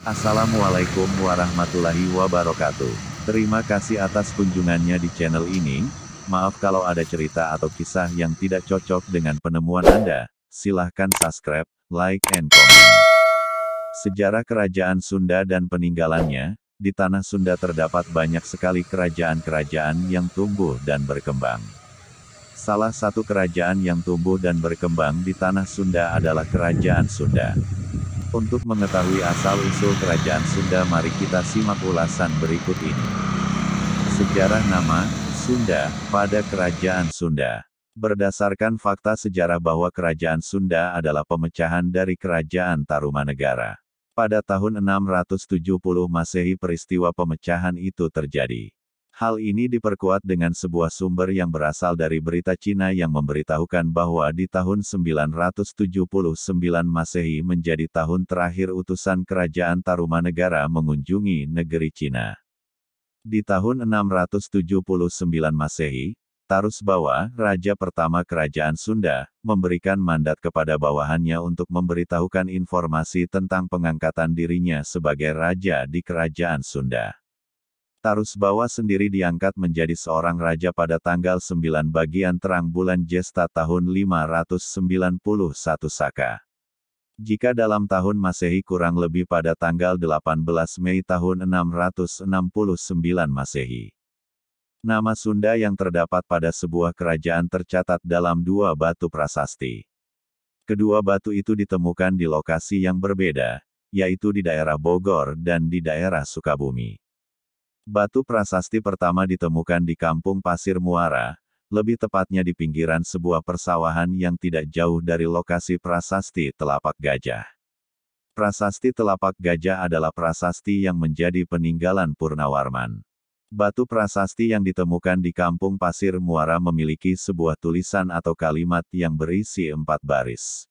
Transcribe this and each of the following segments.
Assalamualaikum warahmatullahi wabarakatuh. Terima kasih atas kunjungannya di channel ini. Maaf kalau ada cerita atau kisah yang tidak cocok dengan penemuan Anda. Silahkan subscribe, like, and comment. Sejarah Kerajaan Sunda dan peninggalannya. Di tanah Sunda terdapat banyak sekali kerajaan-kerajaan yang tumbuh dan berkembang. Salah satu kerajaan yang tumbuh dan berkembang di tanah Sunda adalah Kerajaan Sunda. Untuk mengetahui asal-usul Kerajaan Sunda, mari kita simak ulasan berikut ini. Sejarah nama Sunda pada Kerajaan Sunda. Berdasarkan fakta sejarah bahwa Kerajaan Sunda adalah pemecahan dari Kerajaan Tarumanegara. Pada tahun 670 Masehi peristiwa pemecahan itu terjadi. Hal ini diperkuat dengan sebuah sumber yang berasal dari berita Cina yang memberitahukan bahwa di tahun 979 Masehi menjadi tahun terakhir utusan Kerajaan Tarumanegara mengunjungi negeri Cina. Di tahun 679 Masehi, Tarusbawa, raja pertama Kerajaan Sunda, memberikan mandat kepada bawahannya untuk memberitahukan informasi tentang pengangkatan dirinya sebagai raja di Kerajaan Sunda. Tarusbawa sendiri diangkat menjadi seorang raja pada tanggal 9 bagian terang bulan Jesta tahun 591 Saka. Jika dalam tahun Masehi kurang lebih pada tanggal 18 Mei tahun 669 Masehi. Nama Sunda yang terdapat pada sebuah kerajaan tercatat dalam dua batu prasasti. Kedua batu itu ditemukan di lokasi yang berbeda, yaitu di daerah Bogor dan di daerah Sukabumi. Batu prasasti pertama ditemukan di Kampung Pasir Muara, lebih tepatnya di pinggiran sebuah persawahan yang tidak jauh dari lokasi prasasti Telapak Gajah. Prasasti Telapak Gajah adalah prasasti yang menjadi peninggalan Purnawarman. Batu prasasti yang ditemukan di Kampung Pasir Muara memiliki sebuah tulisan atau kalimat yang berisi 4 baris.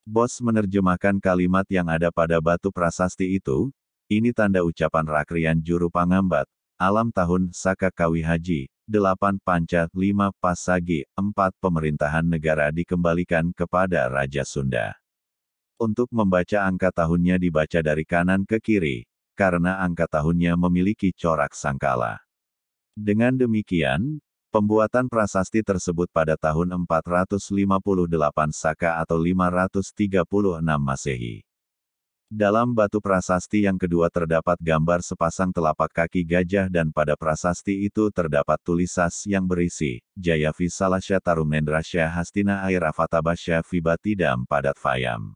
Bos menerjemahkan kalimat yang ada pada batu prasasti itu. Ini tanda ucapan Rakrian Juru Pangambat, alam tahun Saka Kawi Haji, 8 Panca, 5 Pasagi, 4 pemerintahan negara dikembalikan kepada Raja Sunda. Untuk membaca angka tahunnya dibaca dari kanan ke kiri, karena angka tahunnya memiliki corak sangkala. Dengan demikian, pembuatan prasasti tersebut pada tahun 458 Saka atau 536 Masehi. Dalam batu prasasti yang kedua terdapat gambar sepasang telapak kaki gajah dan pada prasasti itu terdapat tulisan yang berisi, Jaya Visalasya Tarumnendrasya Hastina Airafatabasya Vibatidam Padat Fayam.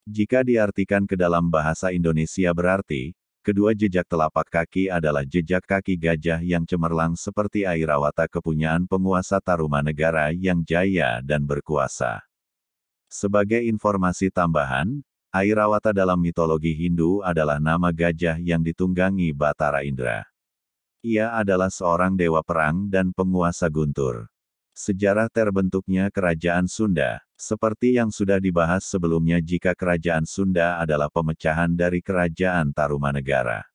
Jika diartikan ke dalam bahasa Indonesia berarti, kedua jejak telapak kaki adalah jejak kaki gajah yang cemerlang seperti Airawata kepunyaan penguasa Tarumanegara yang jaya dan berkuasa. Sebagai informasi tambahan, Airawata dalam mitologi Hindu adalah nama gajah yang ditunggangi Batara Indra. Ia adalah seorang dewa perang dan penguasa guntur. Sejarah terbentuknya Kerajaan Sunda, seperti yang sudah dibahas sebelumnya jika Kerajaan Sunda adalah pemecahan dari Kerajaan Tarumanegara.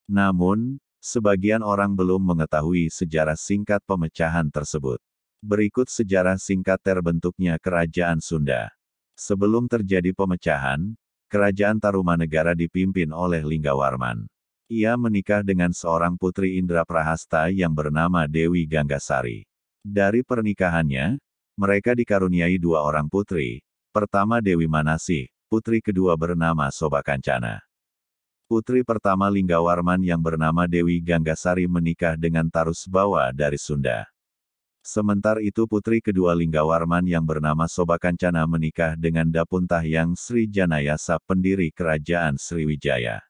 Namun, sebagian orang belum mengetahui sejarah singkat pemecahan tersebut. Berikut sejarah singkat terbentuknya Kerajaan Sunda. Sebelum terjadi pemecahan, Kerajaan Tarumanegara dipimpin oleh Linggawarman. Ia menikah dengan seorang putri Indra Prahasta yang bernama Dewi Ganggasari. Dari pernikahannya, mereka dikaruniai 2 orang putri. Pertama Dewi Manasih, putri kedua bernama Sobakancana. Putri pertama Linggawarman yang bernama Dewi Ganggasari menikah dengan Tarusbawa dari Sunda. Sementara itu putri kedua Linggawarman yang bernama Sobakancana menikah dengan Dapuntahyang Sri Janayasa pendiri Kerajaan Sriwijaya.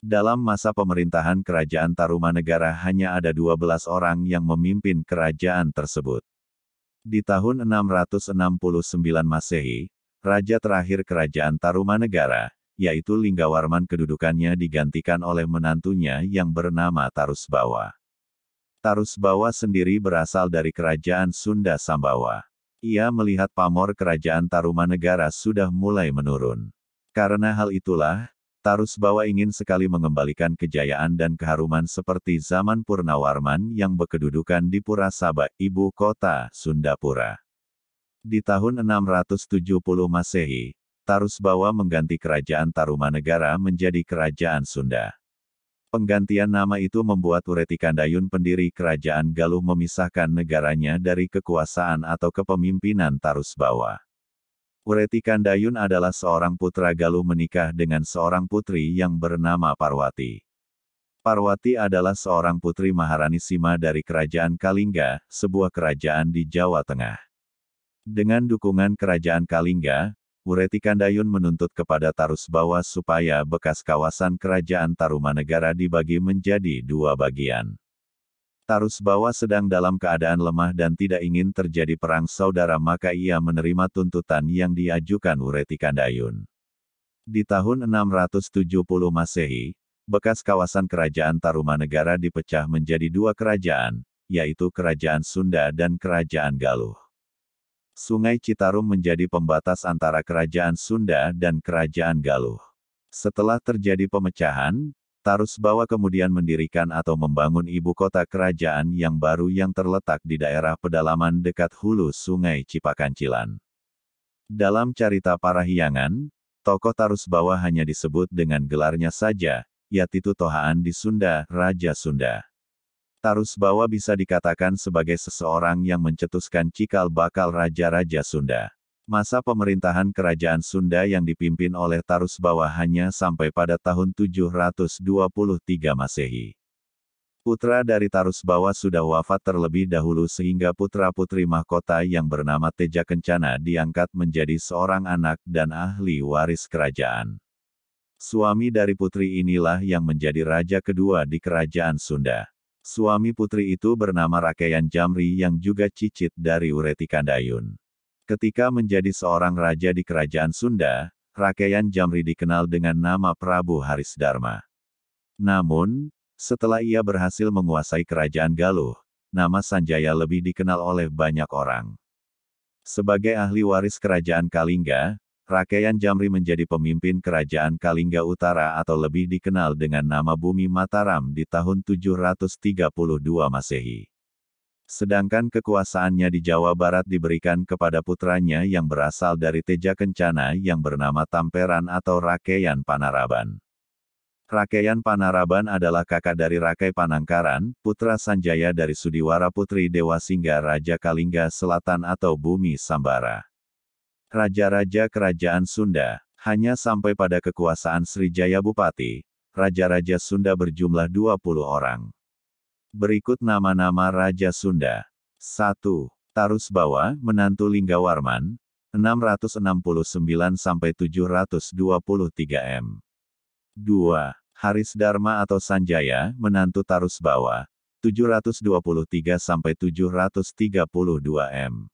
Dalam masa pemerintahan Kerajaan Tarumanegara hanya ada 12 orang yang memimpin kerajaan tersebut. Di tahun 669 Masehi, raja terakhir Kerajaan Tarumanegara, yaitu Linggawarman kedudukannya digantikan oleh menantunya yang bernama Tarusbawa. Tarusbawa sendiri berasal dari Kerajaan Sunda Sambawa. Ia melihat pamor Kerajaan Tarumanegara sudah mulai menurun. Karena hal itulah, Tarusbawa ingin sekali mengembalikan kejayaan dan keharuman seperti zaman Purnawarman yang berkedudukan di Purasaba, ibu kota Sundapura. Di tahun 670 Masehi, Tarusbawa mengganti Kerajaan Tarumanegara menjadi Kerajaan Sunda. Penggantian nama itu membuat Uretikandayun pendiri Kerajaan Galuh memisahkan negaranya dari kekuasaan atau kepemimpinan Tarusbawa. Uretikandayun adalah seorang putra Galuh menikah dengan seorang putri yang bernama Parwati. Parwati adalah seorang putri Maharani Sima dari Kerajaan Kalingga, sebuah kerajaan di Jawa Tengah. Dengan dukungan Kerajaan Kalingga, Uretikandayun menuntut kepada Tarusbawa supaya bekas kawasan Kerajaan Tarumanegara dibagi menjadi dua bagian. Tarusbawa sedang dalam keadaan lemah dan tidak ingin terjadi perang saudara, maka ia menerima tuntutan yang diajukan Uretikandayun. Di tahun 670 Masehi, bekas kawasan Kerajaan Tarumanegara dipecah menjadi dua kerajaan, yaitu Kerajaan Sunda dan Kerajaan Galuh. Sungai Citarum menjadi pembatas antara Kerajaan Sunda dan Kerajaan Galuh. Setelah terjadi pemecahan, Tarusbawa kemudian mendirikan atau membangun ibu kota kerajaan yang baru yang terletak di daerah pedalaman dekat hulu Sungai Cipakancilan. Dalam carita Parahyangan, tokoh Tarusbawa hanya disebut dengan gelarnya saja, yaitu Tohaan di Sunda, Raja Sunda. Tarusbawa bisa dikatakan sebagai seseorang yang mencetuskan cikal bakal raja-raja Sunda. Masa pemerintahan Kerajaan Sunda yang dipimpin oleh Tarusbawa hanya sampai pada tahun 723 Masehi. Putra dari Tarusbawa sudah wafat terlebih dahulu sehingga putra-putri mahkota yang bernama Teja Kencana diangkat menjadi seorang anak dan ahli waris kerajaan. Suami dari putri inilah yang menjadi raja kedua di Kerajaan Sunda. Suami putri itu bernama Rakaian Jamri yang juga cicit dari Uretikandayun. Ketika menjadi seorang raja di Kerajaan Sunda, Rakaian Jamri dikenal dengan nama Prabu Harisdarma. Namun, setelah ia berhasil menguasai Kerajaan Galuh, nama Sanjaya lebih dikenal oleh banyak orang. Sebagai ahli waris Kerajaan Kalingga, Rakaian Jamri menjadi pemimpin Kerajaan Kalingga Utara atau lebih dikenal dengan nama Bumi Mataram di tahun 732 Masehi. Sedangkan kekuasaannya di Jawa Barat diberikan kepada putranya yang berasal dari Teja Kencana yang bernama Tamperan atau Rakaian Panaraban. Rakaian Panaraban adalah kakak dari Rakai Panangkaran, putra Sanjaya dari Sudiwara Putri Dewasingga Raja Kalingga Selatan atau Bumi Sambara. Raja-raja Kerajaan Sunda, hanya sampai pada kekuasaan Srijaya Bupati, raja-raja Sunda berjumlah 20 orang. Berikut nama-nama Raja Sunda. 1. Tarusbawa, menantu Linggawarman, 669–723 m. 2. Harisdarma atau Sanjaya, menantu Tarusbawa, 723–732 m.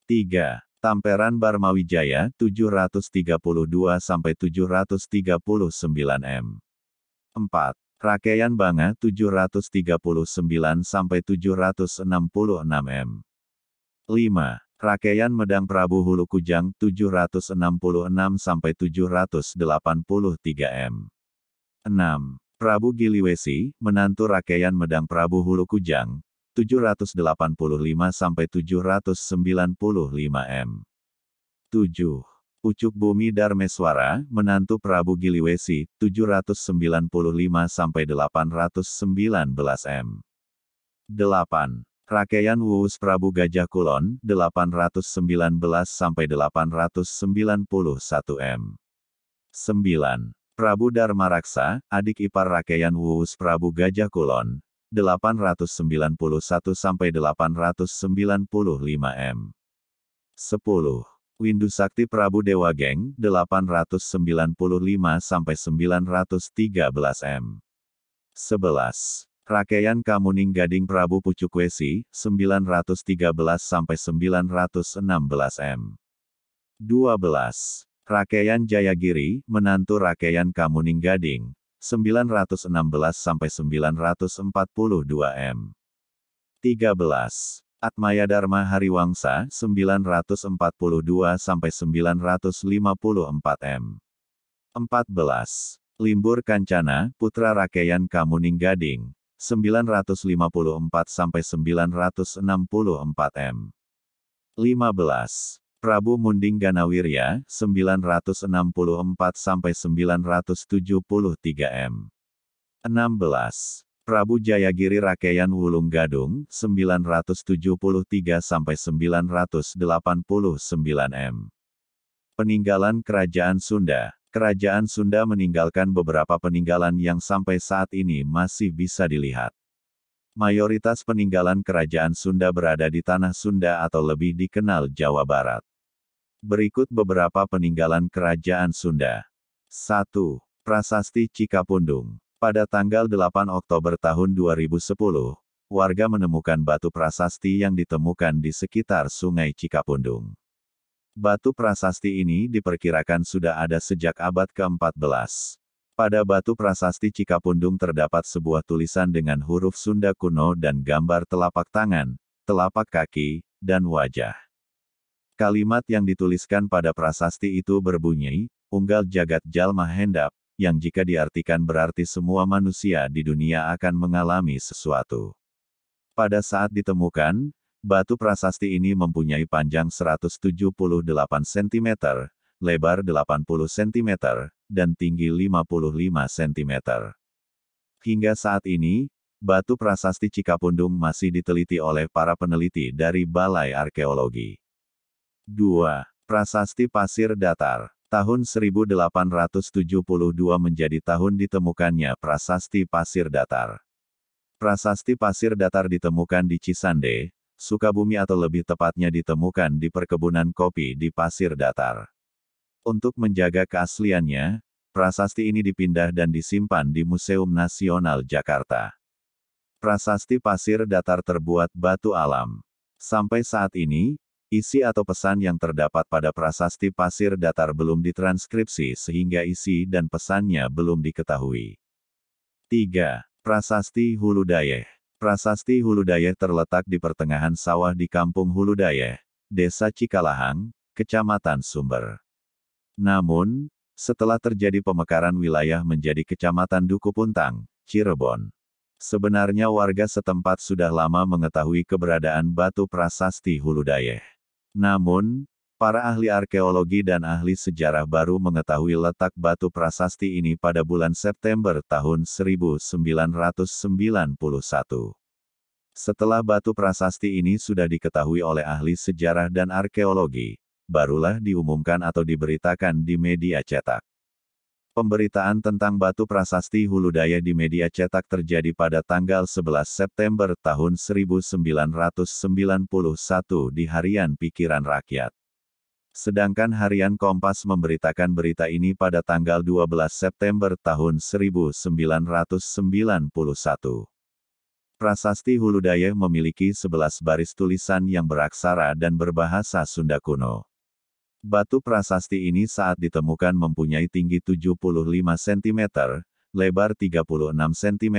3. Tamperan Barmawijaya, 732–739 m. 4. Rakaian Banga, 739–766 m. 5. Rakaian Medang Prabu Hulukujang, 766–783 m. 6. Prabu Giliwesi, menantu Rakaian Medang Prabu Hulukujang, 785–795 m. 7. Pucuk Bumi Darmeswara, menantu Prabu Giliwesi, 795–819 m. 8. Rakaian Wuwus Prabu Gajah Kulon, 819–891 m. 9. Prabu Darmaraksa, adik ipar Rakaian Wuwus Prabu Gajah Kulon, 891–895 m. 10. Windu Sakti Prabu Dewageng, 895–913 m. 11. Rakaian Kamuning Gading Prabu Pucukwesi, 913–916 m. 12. Rakaian Jayagiri, menantu Rakaian Kamuning Gading, 916–942 m. 13. Atmayadharma Hariwangsa, 942–954 m. 14. Limbur Kancana, putra Rakaian Kamuning Gading, 954–964 m. 15. Prabu Munding Ganawirya, 964–973 m. 16. Prabu Jayagiri Rakeyan Wulung Gadung, 973–989 m. Peninggalan Kerajaan Sunda. Kerajaan Sunda meninggalkan beberapa peninggalan yang sampai saat ini masih bisa dilihat. Mayoritas peninggalan Kerajaan Sunda berada di Tanah Sunda atau lebih dikenal Jawa Barat. Berikut beberapa peninggalan Kerajaan Sunda. 1. Prasasti Cikapundung. Pada tanggal 8 Oktober tahun 2010, warga menemukan batu prasasti yang ditemukan di sekitar Sungai Cikapundung. Batu prasasti ini diperkirakan sudah ada sejak abad ke-14. Pada batu prasasti Cikapundung terdapat sebuah tulisan dengan huruf Sunda kuno dan gambar telapak tangan, telapak kaki, dan wajah. Kalimat yang dituliskan pada prasasti itu berbunyi, Unggal Jagat Jalma Hendap, yang jika diartikan berarti semua manusia di dunia akan mengalami sesuatu. Pada saat ditemukan, batu prasasti ini mempunyai panjang 178 cm, lebar 80 cm, dan tinggi 55 cm. Hingga saat ini, batu prasasti Cikapundung masih diteliti oleh para peneliti dari Balai Arkeologi. 2. Prasasti Pasir Datar. Tahun 1872 menjadi tahun ditemukannya Prasasti Pasir Datar. Prasasti Pasir Datar ditemukan di Cisande, Sukabumi atau lebih tepatnya ditemukan di perkebunan kopi di Pasir Datar. Untuk menjaga keasliannya, prasasti ini dipindah dan disimpan di Museum Nasional Jakarta. Prasasti Pasir Datar terbuat batu alam. Sampai saat ini, isi atau pesan yang terdapat pada prasasti Pasir Datar belum ditranskripsi sehingga isi dan pesannya belum diketahui. 3. Prasasti Hulu Dayeh. Prasasti Hulu Dayeh terletak di pertengahan sawah di Kampung Hulu Dayeh, Desa Cikalahang, Kecamatan Sumber. Namun, setelah terjadi pemekaran wilayah menjadi Kecamatan Duku Puntang, Cirebon. Sebenarnya warga setempat sudah lama mengetahui keberadaan batu prasasti Hulu Dayeh. Namun, para ahli arkeologi dan ahli sejarah baru mengetahui letak batu prasasti ini pada bulan September tahun 1991. Setelah batu prasasti ini sudah diketahui oleh ahli sejarah dan arkeologi, barulah diumumkan atau diberitakan di media cetak. Pemberitaan tentang batu prasasti Hulu Dayeh di media cetak terjadi pada tanggal 11 September tahun 1991 di harian Pikiran Rakyat. Sedangkan harian Kompas memberitakan berita ini pada tanggal 12 September tahun 1991. Prasasti Hulu Dayeh memiliki 11 baris tulisan yang beraksara dan berbahasa Sunda kuno. Batu prasasti ini saat ditemukan mempunyai tinggi 75 cm, lebar 36 cm,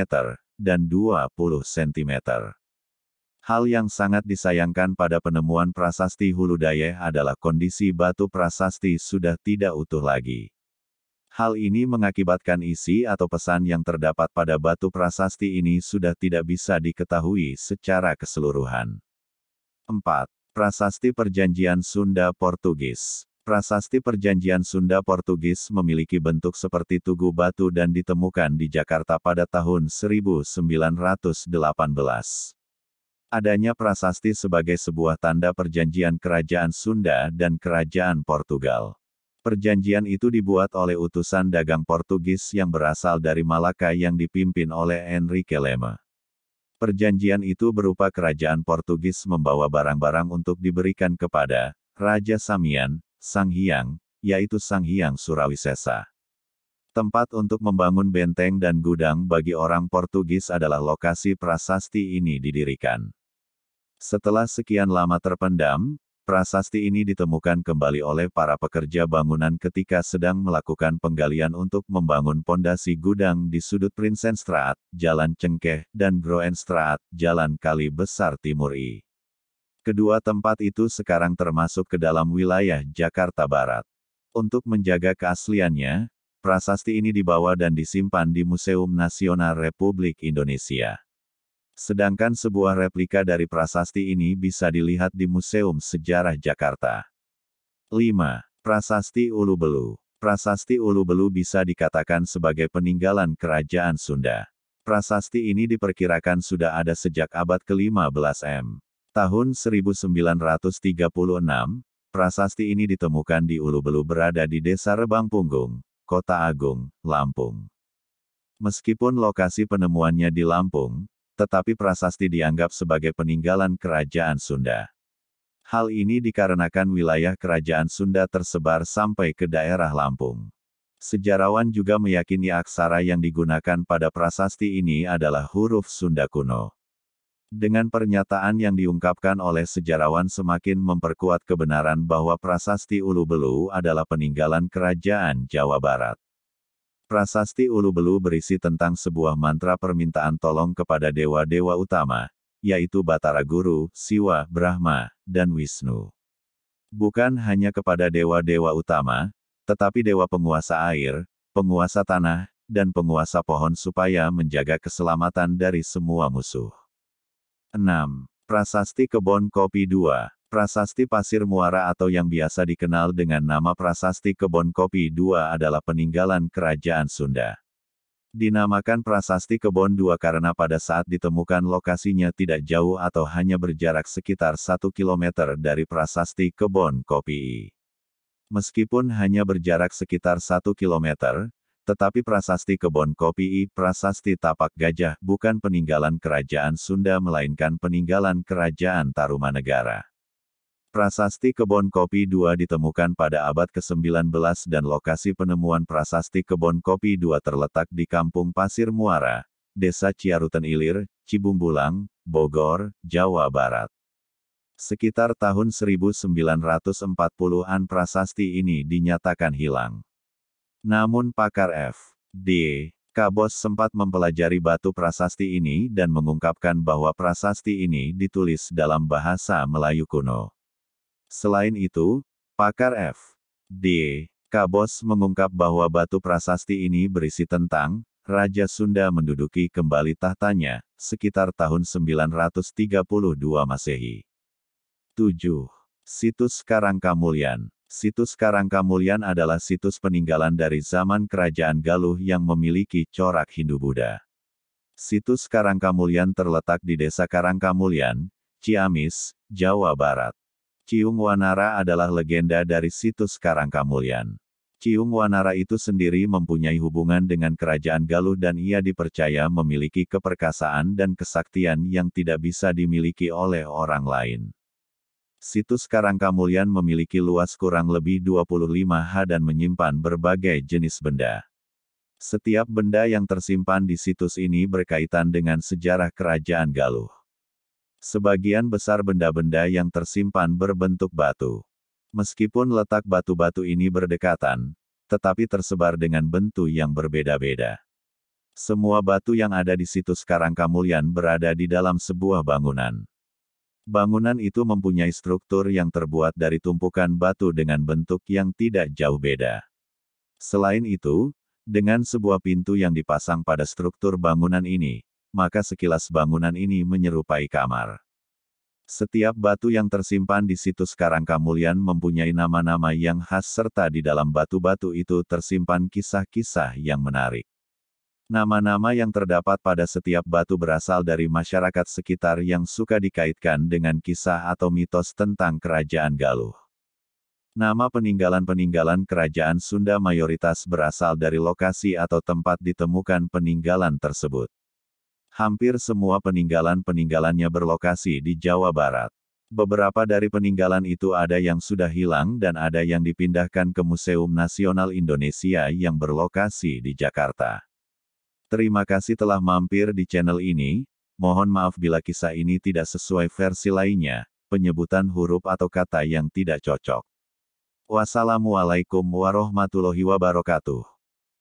dan 20 cm. Hal yang sangat disayangkan pada penemuan prasasti Hulu Dayeh adalah kondisi batu prasasti sudah tidak utuh lagi. Hal ini mengakibatkan isi atau pesan yang terdapat pada batu prasasti ini sudah tidak bisa diketahui secara keseluruhan. 4. Prasasti Perjanjian Sunda Portugis. Prasasti Perjanjian Sunda Portugis memiliki bentuk seperti tugu batu dan ditemukan di Jakarta pada tahun 1918. Adanya prasasti sebagai sebuah tanda perjanjian Kerajaan Sunda dan Kerajaan Portugal. Perjanjian itu dibuat oleh utusan dagang Portugis yang berasal dari Malaka yang dipimpin oleh Henrique Lema. Perjanjian itu berupa kerajaan Portugis membawa barang-barang untuk diberikan kepada Raja Samian, Sang Hyang, yaitu Sang Hyang Surawisesa. Tempat untuk membangun benteng dan gudang bagi orang Portugis adalah lokasi prasasti ini didirikan. Setelah sekian lama terpendam, prasasti ini ditemukan kembali oleh para pekerja bangunan ketika sedang melakukan penggalian untuk membangun pondasi gudang di sudut Prinsenstraat, Jalan Cengkeh, dan Groenstraat, Jalan Kali Besar Timur I. Kedua tempat itu sekarang termasuk ke dalam wilayah Jakarta Barat. Untuk menjaga keasliannya, prasasti ini dibawa dan disimpan di Museum Nasional Republik Indonesia. Sedangkan sebuah replika dari prasasti ini bisa dilihat di Museum Sejarah Jakarta. 5. Prasasti Ulu Belu. Prasasti Ulu Belu bisa dikatakan sebagai peninggalan kerajaan Sunda. Prasasti ini diperkirakan sudah ada sejak abad ke-15 M. Tahun 1936, prasasti ini ditemukan di Ulu Belu berada di Desa Rebang Punggung, Kota Agung, Lampung. Meskipun lokasi penemuannya di Lampung, tetapi prasasti dianggap sebagai peninggalan kerajaan Sunda. Hal ini dikarenakan wilayah kerajaan Sunda tersebar sampai ke daerah Lampung. Sejarawan juga meyakini aksara yang digunakan pada prasasti ini adalah huruf Sunda kuno. Dengan pernyataan yang diungkapkan oleh sejarawan semakin memperkuat kebenaran bahwa prasasti Ulu Belu adalah peninggalan kerajaan Jawa Barat. Prasasti Ulu Belu berisi tentang sebuah mantra permintaan tolong kepada dewa-dewa utama, yaitu Batara Guru, Siwa, Brahma, dan Wisnu. Bukan hanya kepada dewa-dewa utama, tetapi dewa penguasa air, penguasa tanah, dan penguasa pohon supaya menjaga keselamatan dari semua musuh. 6. Prasasti Kebon Kopi 2. Prasasti Pasir Muara atau yang biasa dikenal dengan nama Prasasti Kebon Kopi 2 adalah peninggalan kerajaan Sunda. Dinamakan Prasasti Kebon 2 karena pada saat ditemukan lokasinya tidak jauh atau hanya berjarak sekitar 1 km dari Prasasti Kebon Kopi. Meskipun hanya berjarak sekitar 1 km, tetapi Prasasti Kebon Kopi Prasasti Tapak Gajah bukan peninggalan kerajaan Sunda melainkan peninggalan kerajaan Tarumanegara. Prasasti Kebon Kopi 2 ditemukan pada abad ke-19 dan lokasi penemuan Prasasti Kebon Kopi 2 terletak di Kampung Pasir Muara, Desa Ciaruten Ilir, Cibumbulang, Bogor, Jawa Barat. Sekitar tahun 1940-an prasasti ini dinyatakan hilang. Namun pakar F.D. Kabos sempat mempelajari batu prasasti ini dan mengungkapkan bahwa prasasti ini ditulis dalam bahasa Melayu kuno. Selain itu, pakar F.D. Kabos mengungkap bahwa batu prasasti ini berisi tentang Raja Sunda menduduki kembali tahtanya, sekitar tahun 932 Masehi. 7. Situs Karangkamulyan. Situs Karangkamulyan adalah situs peninggalan dari zaman Kerajaan Galuh yang memiliki corak Hindu-Buddha. Situs Karangkamulyan terletak di Desa Karangkamulyan, Ciamis, Jawa Barat. Ciung Wanara adalah legenda dari situs Karangkamulyan. Ciung Wanara itu sendiri mempunyai hubungan dengan Kerajaan Galuh dan ia dipercaya memiliki keperkasaan dan kesaktian yang tidak bisa dimiliki oleh orang lain. Situs Karangkamulyan memiliki luas kurang lebih 25 ha dan menyimpan berbagai jenis benda. Setiap benda yang tersimpan di situs ini berkaitan dengan sejarah Kerajaan Galuh. Sebagian besar benda-benda yang tersimpan berbentuk batu. Meskipun letak batu-batu ini berdekatan, tetapi tersebar dengan bentuk yang berbeda-beda. Semua batu yang ada di situs Karangkamulyan berada di dalam sebuah bangunan. Bangunan itu mempunyai struktur yang terbuat dari tumpukan batu dengan bentuk yang tidak jauh beda. Selain itu, dengan sebuah pintu yang dipasang pada struktur bangunan ini, maka sekilas bangunan ini menyerupai kamar. Setiap batu yang tersimpan di situs Karangkamulyan mempunyai nama-nama yang khas serta di dalam batu-batu itu tersimpan kisah-kisah yang menarik. Nama-nama yang terdapat pada setiap batu berasal dari masyarakat sekitar yang suka dikaitkan dengan kisah atau mitos tentang Kerajaan Galuh. Nama peninggalan-peninggalan Kerajaan Sunda mayoritas berasal dari lokasi atau tempat ditemukan peninggalan tersebut. Hampir semua peninggalan-peninggalannya berlokasi di Jawa Barat. Beberapa dari peninggalan itu ada yang sudah hilang dan ada yang dipindahkan ke Museum Nasional Indonesia yang berlokasi di Jakarta. Terima kasih telah mampir di channel ini, mohon maaf bila kisah ini tidak sesuai versi lainnya, penyebutan huruf atau kata yang tidak cocok. Wassalamualaikum warahmatullahi wabarakatuh.